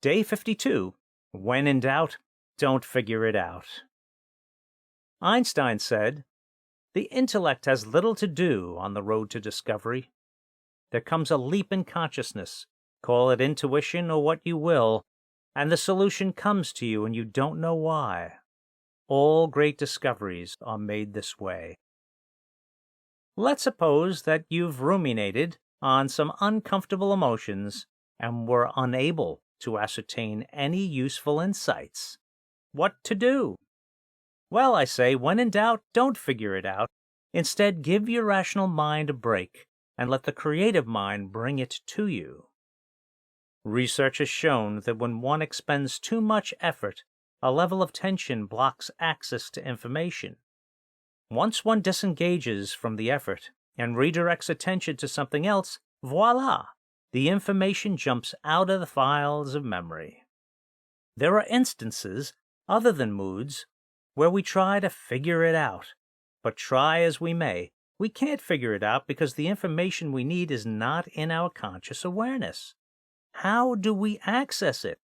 Day 52. When in doubt, don't figure it out. Einstein said, "The intellect has little to do on the road to discovery. There comes a leap in consciousness, call it intuition or what you will, and the solution comes to you and you don't know why. All great discoveries are made this way." Let's suppose that you've ruminated on some uncomfortable emotions and were unable to ascertain any useful insights. What to do? Well, I say, when in doubt, don't figure it out. Instead, give your rational mind a break and let the creative mind bring it to you. Research has shown that when one expends too much effort, a level of tension blocks access to information. Once one disengages from the effort and redirects attention to something else, voila! The information jumps out of the files of memory. There are instances, other than moods, where we try to figure it out. But try as we may, we can't figure it out because the information we need is not in our conscious awareness. How do we access it?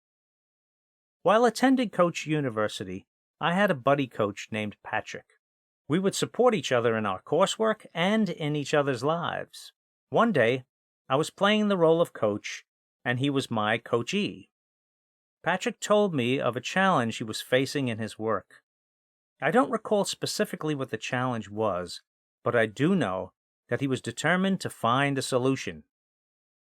While attending Coach University, I had a buddy coach named Patrick. We would support each other in our coursework and in each other's lives. One day, I was playing the role of coach, and he was my coachee. Patrick told me of a challenge he was facing in his work. I don't recall specifically what the challenge was, but I do know that he was determined to find a solution.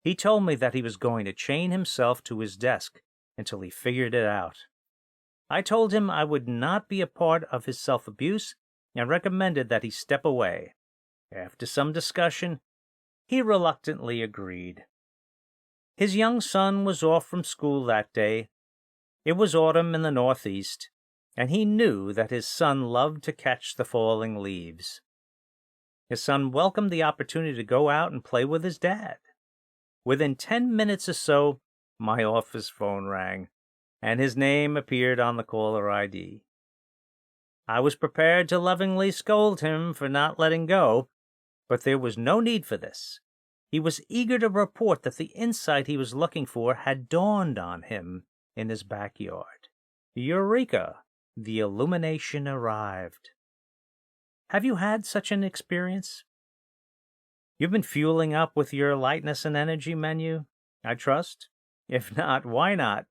He told me that he was going to chain himself to his desk until he figured it out. I told him I would not be a part of his self-abuse and recommended that he step away. After some discussion, he reluctantly agreed. His young son was off from school that day. It was autumn in the Northeast, and he knew that his son loved to catch the falling leaves. His son welcomed the opportunity to go out and play with his dad. Within 10 minutes or so, my office phone rang, and his name appeared on the caller ID. I was prepared to lovingly scold him for not letting go, but there was no need for this. He was eager to report that the insight he was looking for had dawned on him in his backyard. Eureka! The illumination arrived. Have you had such an experience? You've been fueling up with your lightness and energy menu, I trust? If not, why not?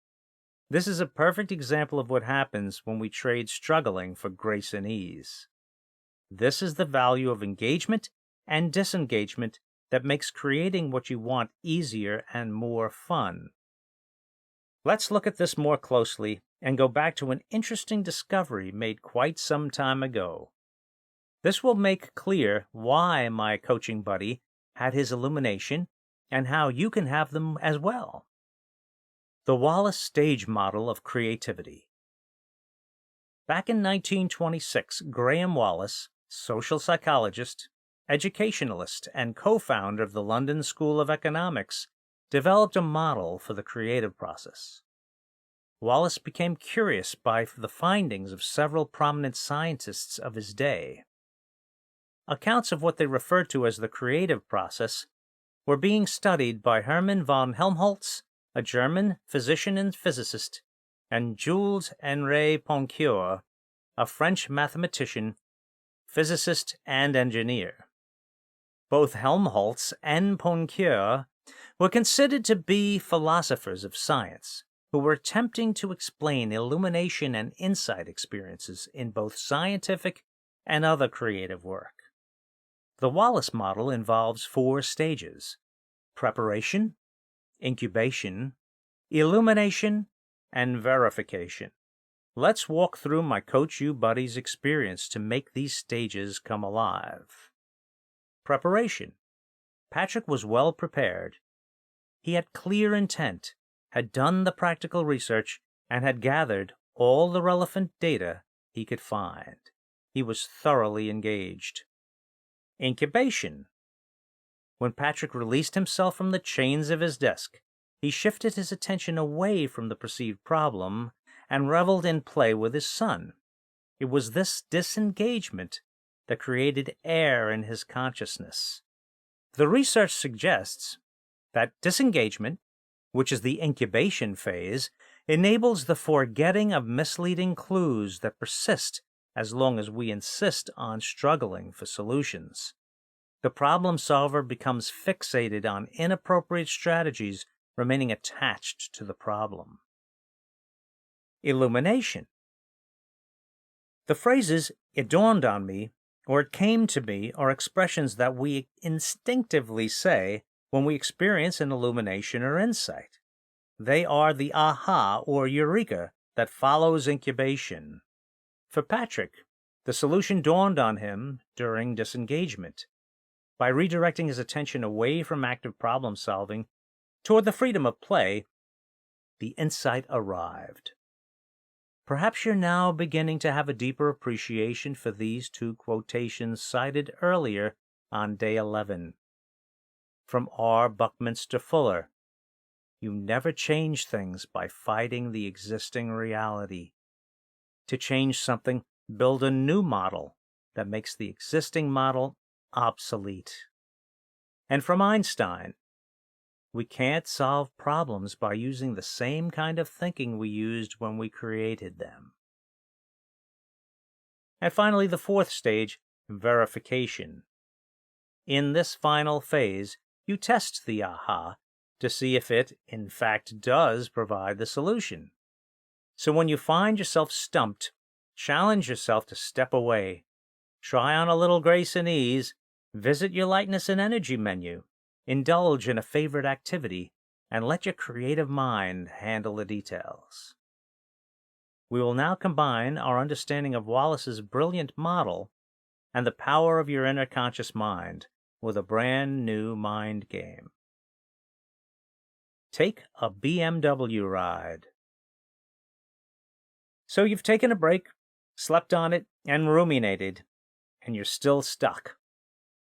This is a perfect example of what happens when we trade struggling for grace and ease. This is the value of engagement and disengagement that makes creating what you want easier and more fun. Let's look at this more closely and go back to an interesting discovery made quite some time ago. This will make clear why my coaching buddy had his illumination and how you can have them as well. The Wallace stage model of creativity. Back in 1926, Graham Wallace, social psychologist, educationalist, and co-founder of the London School of Economics, developed a model for the creative process. Wallace became curious by the findings of several prominent scientists of his day. Accounts of what they referred to as the creative process were being studied by Hermann von Helmholtz, a German physician and physicist, and Jules-Henri Poincaré, a French mathematician, physicist, and engineer. Both Helmholtz and Poincaré were considered to be philosophers of science who were attempting to explain illumination and insight experiences in both scientific and other creative work. The Wallace model involves 4 stages: preparation, incubation, illumination, and verification. Let's walk through my Coach U buddy's experience to make these stages come alive. Preparation. Patrick was well prepared. He had clear intent, had done the practical research, and had gathered all the relevant data he could find. He was thoroughly engaged. Incubation. When Patrick released himself from the chains of his desk, he shifted his attention away from the perceived problem and reveled in play with his son. It was this disengagement that created air in his consciousness. The research suggests that disengagement which is the incubation phase, enables the forgetting of misleading clues that persist as long as we insist on struggling for solutions. The problem solver becomes fixated on inappropriate strategies, remaining attached to the problem. Illumination. The phrases, "it dawned on me," or "it came to me," are expressions that we instinctively say when we experience an illumination or insight. They are the aha or eureka that follows incubation. For Patrick, the solution dawned on him during disengagement. By redirecting his attention away from active problem solving toward the freedom of play, the insight arrived. Perhaps you're now beginning to have a deeper appreciation for these two quotations cited earlier on day 11. From R. Buckminster Fuller, "You never change things by fighting the existing reality. To change something, build a new model that makes the existing model obsolete." And from Einstein, "We can't solve problems by using the same kind of thinking we used when we created them." And finally, the fourth stage, verification. In this final phase, you test the aha to see if it, in fact, does provide the solution. So when you find yourself stumped, challenge yourself to step away. Try on a little grace and ease, visit your lightness and energy menu, indulge in a favorite activity, and let your creative mind handle the details. We will now combine our understanding of Wallace's brilliant model and the power of your inner conscious mind with a brand new mind game. Take a BMW ride. So you've taken a break, slept on it, and ruminated, and you're still stuck.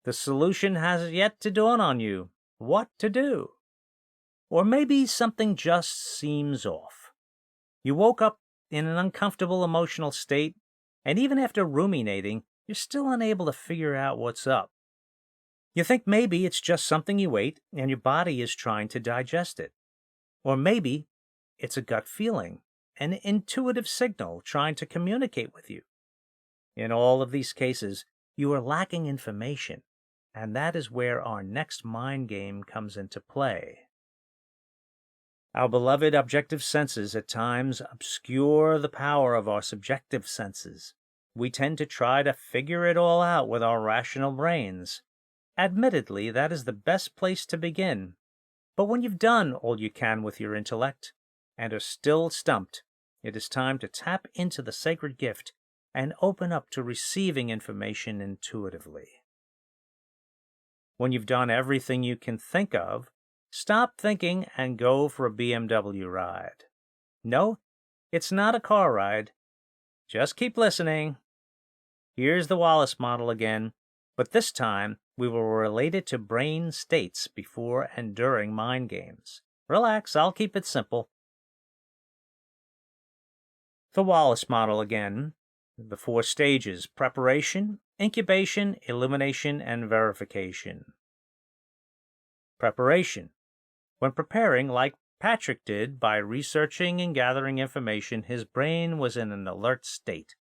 The solution has yet to dawn on you. What to do? Or maybe something just seems off. You woke up in an uncomfortable emotional state, and even after ruminating, you're still unable to figure out what's up. You think maybe it's just something you ate and your body is trying to digest it. Or maybe it's a gut feeling, an intuitive signal trying to communicate with you. In all of these cases, you are lacking information, and that is where our next mind game comes into play. Our beloved objective senses at times obscure the power of our subjective senses. We tend to try to figure it all out with our rational brains. Admittedly, that is the best place to begin. But when you've done all you can with your intellect and are still stumped, it is time to tap into the sacred gift and open up to receiving information intuitively. When you've done everything you can think of, stop thinking and go for a BMW ride. No, it's not a car ride. Just keep listening. Here's the Wallace model again, but this time we will relate it to brain states before and during mind games. Relax, I'll keep it simple. The Wallace model again. The 4 stages: preparation, incubation, illumination, and verification. Preparation. When preparing, like Patrick did by researching and gathering information, his brain was in an alert state.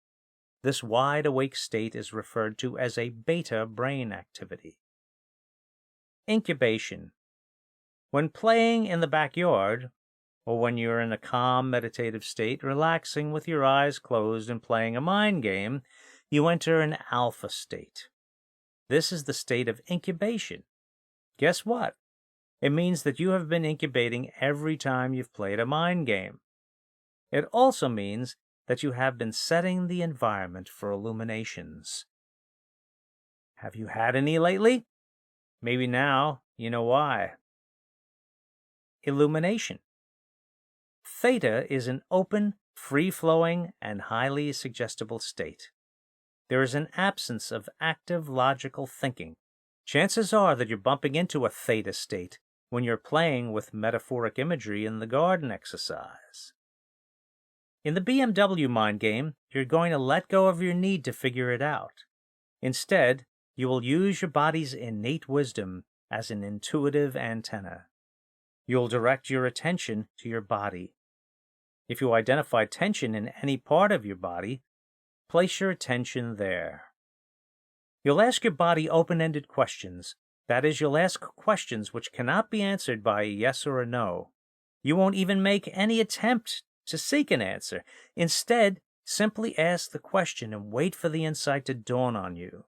This wide-awake state is referred to as a beta brain activity. Incubation. When playing in the backyard, or when you're in a calm, meditative state, relaxing with your eyes closed and playing a mind game, you enter an alpha state. This is the state of incubation. Guess what? It means that you have been incubating every time you've played a mind game. It also means that you have been setting the environment for illuminations. Have you had any lately? Maybe now you know why. Illumination. Theta is an open, free-flowing, and highly suggestible state. There is an absence of active logical thinking. Chances are that you're bumping into a theta state when you're playing with metaphoric imagery in the garden exercise. In the BMW mind game, you're going to let go of your need to figure it out. Instead, you will use your body's innate wisdom as an intuitive antenna. You'll direct your attention to your body. If you identify tension in any part of your body, place your attention there. You'll ask your body open-ended questions. That is, you'll ask questions which cannot be answered by a yes or a no. You won't even make any attempt to seek an answer. Instead, simply ask the question and wait for the insight to dawn on you.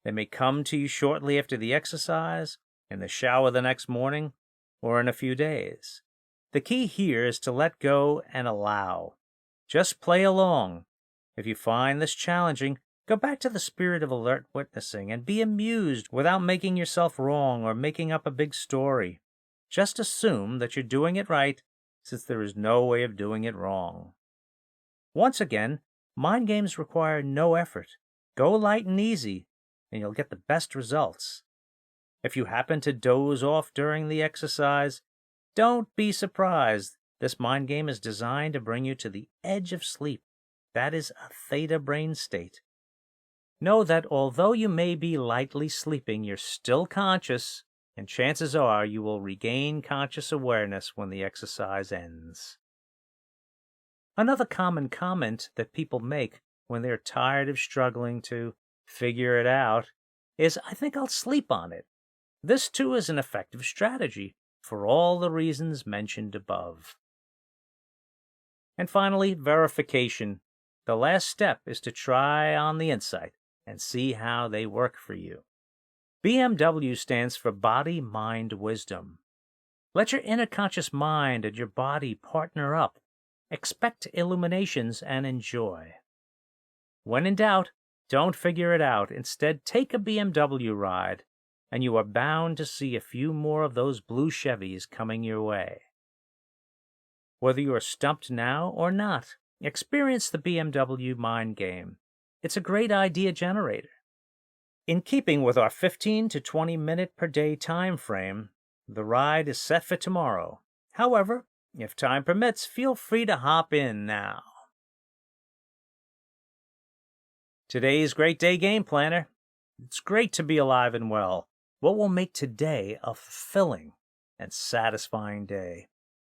They may come to you shortly after the exercise, in the shower the next morning, or in a few days. The key here is to let go and allow. Just play along. If you find this challenging, go back to the spirit of alert witnessing and be amused without making yourself wrong or making up a big story. Just assume that you're doing it right, since there is no way of doing it wrong. Once again, mind games require no effort. Go light and easy, and you'll get the best results. If you happen to doze off during the exercise, don't be surprised. This mind game is designed to bring you to the edge of sleep. That is a theta brain state. Know that although you may be lightly sleeping, you're still conscious, and chances are you will regain conscious awareness when the exercise ends. Another common comment that people make when they're tired of struggling to figure it out is, "I think I'll sleep on it." This too is an effective strategy for all the reasons mentioned above. And finally, verification. The last step is to try on the insight and see how they work for you. BMW stands for Body, Mind, Wisdom. Let your inner conscious mind and your body partner up. Expect illuminations and enjoy. When in doubt, don't figure it out. Instead, take a BMW ride, and you are bound to see a few more of those blue Chevys coming your way. Whether you are stumped now or not, experience the BMW mind game. It's a great idea generator. In keeping with our 15 to 20 minute per day time frame, the ride is set for tomorrow. However, if time permits, feel free to hop in now. Today's Great Day Game Planner. It's great to be alive and well. What will make today a fulfilling and satisfying day?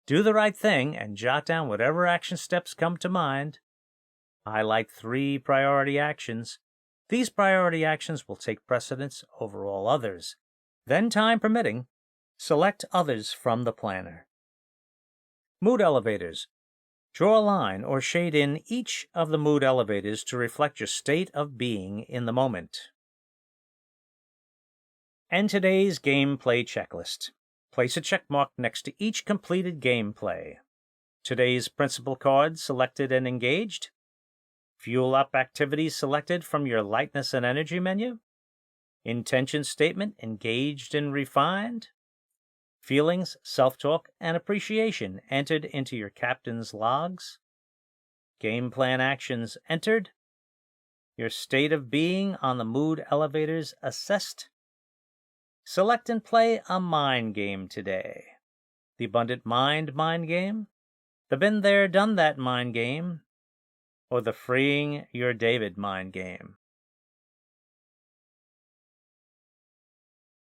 Do the right thing and jot down whatever action steps come to mind. Highlight 3 priority actions. These priority actions will take precedence over all others. Then, time permitting, select others from the planner. Mood elevators. Draw a line or shade in each of the mood elevators to reflect your state of being in the moment. And today's gameplay checklist. Place a check mark next to each completed gameplay. Today's principal cards selected and engaged. Fuel up activities selected from your lightness and energy menu. Intention statement engaged and refined. Feelings, self-talk, and appreciation entered into your captain's logs. Game plan actions entered. Your state of being on the mood elevators assessed. Select and play a mind game today. The Abundant Mind game, the Been There Done That mind game, or the Freeing Your David mind game.